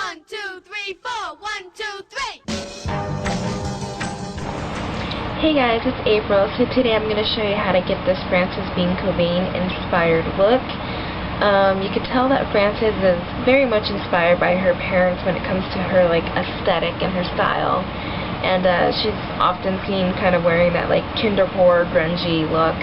1, 2, 3, 4. 1, 2, 3. Hey guys, it's April. So today I'm going to show you how to get this Frances Bean Cobain inspired look. You can tell that Frances is very much inspired by her parents when it comes to her aesthetic and her style. And she's often seen kind of wearing that kinderwhore grungy look.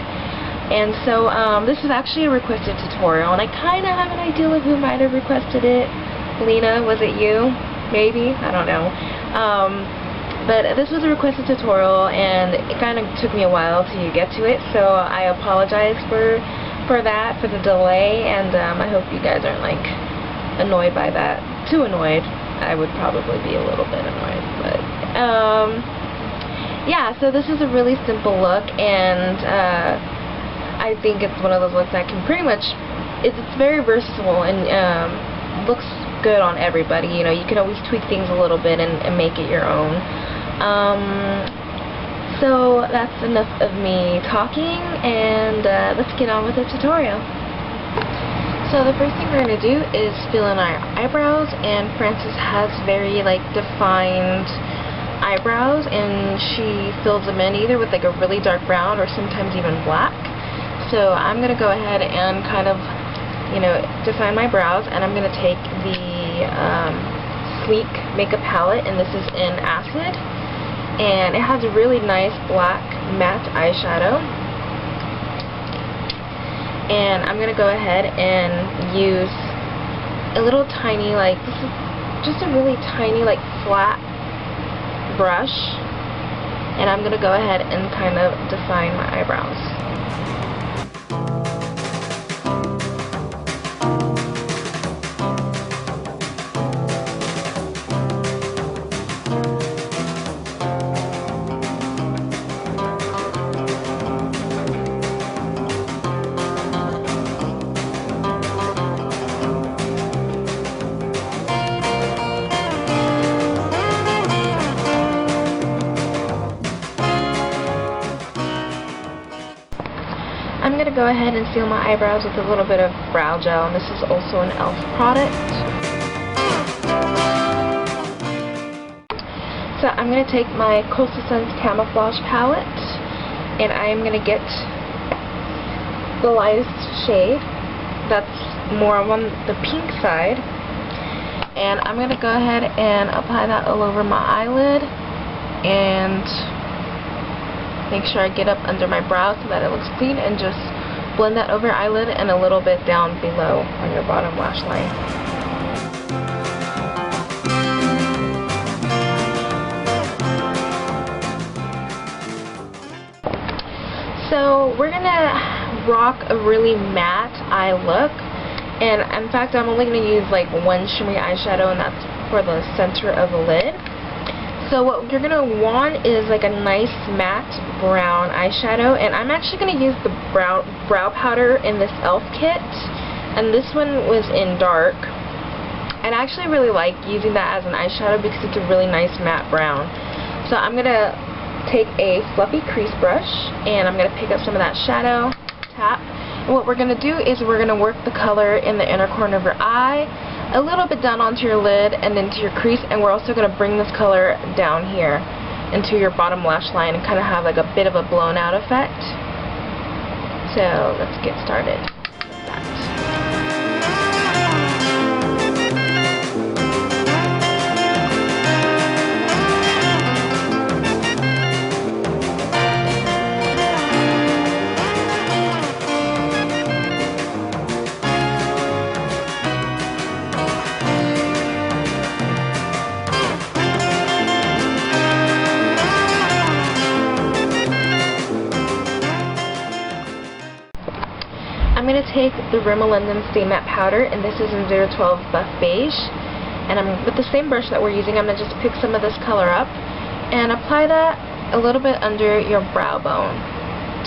And so this is actually a requested tutorial, and I kind of have an idea of who might have requested it. Lena, was it you? Maybe? I don't know. But this was a requested tutorial, and it kind of took me a while to get to it, so I apologize for the delay, and I hope you guys aren't annoyed by that. Too annoyed. I would probably be a little bit annoyed, but yeah, so this is a really simple look, and I think it's one of those looks that can pretty much, it's very versatile and looks good on everybody. You know, you can always tweak things a little bit and make it your own. So that's enough of me talking, and let's get on with the tutorial. So the first thing we're going to do is fill in our eyebrows, and Frances has very defined eyebrows, and she fills them in either with a really dark brown or sometimes even black. So I'm going to go ahead and kind of, define my brows, and I'm going to take the Sleek makeup palette, and this is in Acid, and it has a really nice black matte eyeshadow. And I'm going to go ahead and use a little tiny, this is just a really tiny, flat brush, and I'm going to go ahead and kind of define my eyebrows. I'm going to go ahead and seal my eyebrows with a little bit of brow gel, and this is also an e.l.f. product. So I'm going to take my Coastal Suns Camouflage palette, and I am going to get the lightest shade that's more on the pink side, and I'm going to go ahead and apply that all over my eyelid, and make sure I get up under my brow so that it looks clean, and just blend that over your eyelid and a little bit down below on your bottom lash line. So we're gonna rock a really matte eye look, and in fact I'm only gonna use one shimmery eyeshadow, and that's for the center of the lid. So what you're going to want is a nice matte brown eyeshadow, and I'm actually going to use the brow powder in this e.l.f. kit, and this one was in dark, and I actually really like using that as an eyeshadow because it's a really nice matte brown. So I'm going to take a fluffy crease brush, and I'm going to pick up some of that shadow, tap, and what we're going to do is we're going to work the color in the inner corner of your eye, a little bit down onto your lid and into your crease, and we're also going to bring this color down here into your bottom lash line and kind of have a bit of a blown out effect. So let's get started with that. I'm going to take the Rimmel Stay Matte Powder, and this is in 012 Buff Beige, and with the same brush that we're using, I'm going to just pick some of this color up and apply that a little bit under your brow bone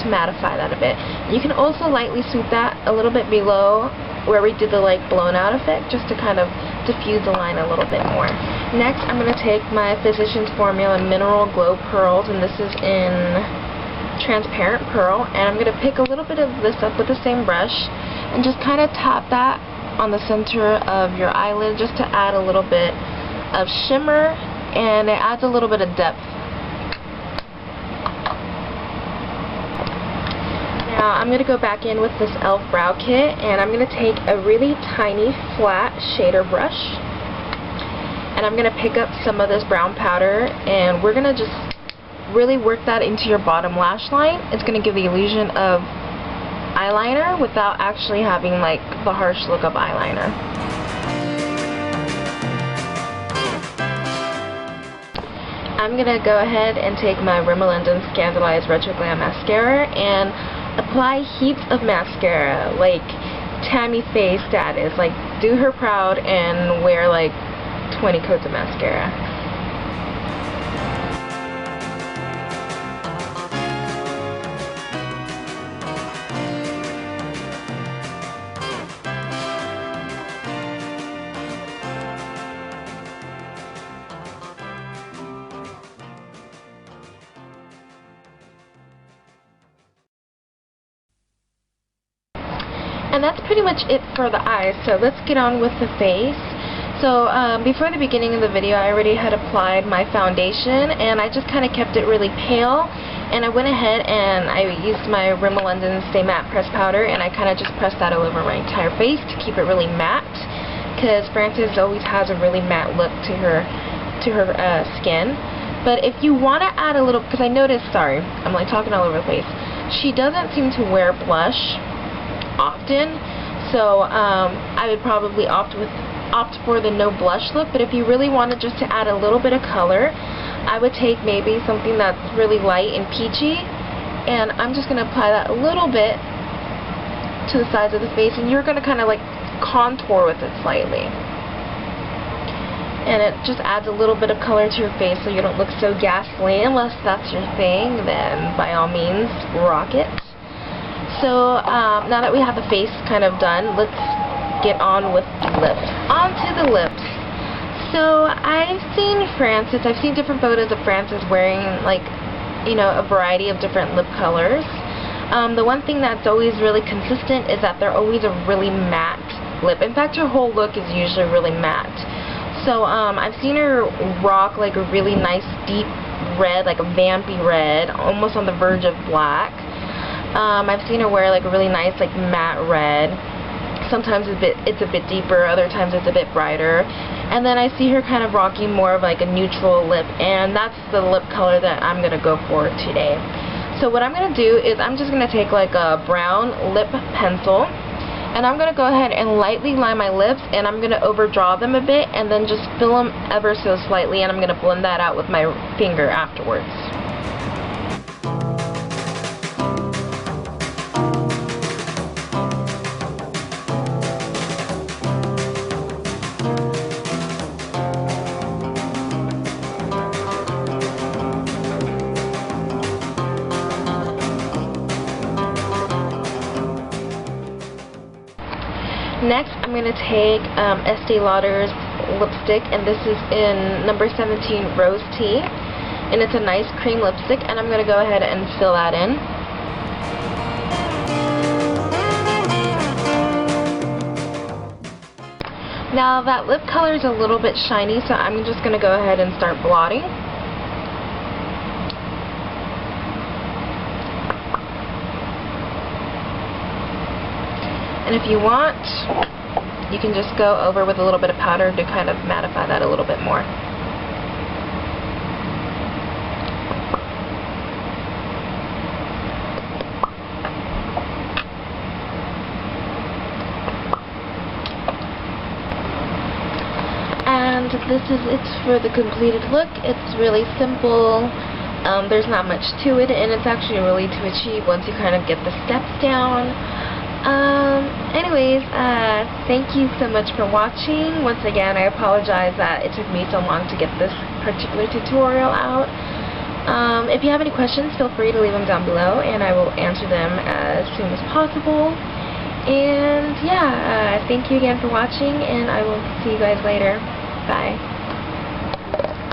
to mattify that a bit. You can also lightly sweep that a little bit below where we did the blown out effect, just to kind of diffuse the line a little bit more. Next, I'm going to take my Physicians Formula Mineral Glow Pearls, and this is in transparent pearl, and I'm going to pick a little bit of this up with the same brush and just kind of tap that on the center of your eyelid just to add a little bit of shimmer, and it adds a little bit of depth. Now I'm going to go back in with this e.l.f. brow kit, and I'm going to take a really tiny flat shader brush, and I'm going to pick up some of this brown powder, and we're going to just really work that into your bottom lash line. It's going to give the illusion of eyeliner without actually having like the harsh look of eyeliner. I'm going to go ahead and take my Rimmel ScandalEyes Retro Glam Mascara and apply heaps of mascara, like Tammy Faye status, like do her proud and wear like 20 coats of mascara. And that's pretty much it for the eyes, so let's get on with the face. So before the beginning of the video, I already had applied my foundation, and I just kind of kept it really pale, and I went ahead and I used my Rimmel Stay Matte Press Powder, and I kind of just pressed that all over my entire face to keep it really matte, because Frances always has a really matte look to her skin. But if you want to add a little, because I noticed, sorry, I'm like talking all over the place, she doesn't seem to wear blush often, so I would probably opt for the no blush look. But if you really wanted just to add a little bit of color, I would take maybe something that's really light and peachy, and I'm just going to apply that a little bit to the sides of the face, and you're going to kind of like contour with it slightly, and it just adds a little bit of color to your face so you don't look so ghastly. Unless that's your thing, then by all means rock it. So now that we have the face kind of done, let's get on with the lips. On to the lips. So I've seen different photos of Frances wearing like, you know, a variety of different lip colors. The one thing that's always really consistent is that they're always a really matte lip. In fact, her whole look is usually really matte. So I've seen her rock like a really nice deep red, like a vampy red, almost on the verge of black. I've seen her wear like a really nice like matte red. Sometimes it's a bit deeper, other times it's a bit brighter. And then I see her kind of rocking more of like a neutral lip, and that's the lip color that I'm going to go for today. So what I'm going to do is I'm just going to take like a brown lip pencil, and I'm going to go ahead and lightly line my lips, and I'm going to overdraw them a bit, and then just fill them ever so slightly, and I'm going to blend that out with my finger afterwards. Next, I'm going to take Estee Lauder's lipstick, and this is in number 17 Rose Tea, and it's a nice cream lipstick, and I'm going to go ahead and fill that in. Now that lip color is a little bit shiny, so I'm just going to go ahead and start blotting. And if you want, you can just go over with a little bit of powder to kind of mattify that a little bit more. And this is it for the completed look. It's really simple. There's not much to it, and it's actually really to achieve once you kind of get the steps down. Anyways, thank you so much for watching. Once again, I apologize that it took me so long to get this particular tutorial out. If you have any questions, feel free to leave them down below, and I will answer them as soon as possible. And yeah, thank you again for watching, and I will see you guys later. Bye.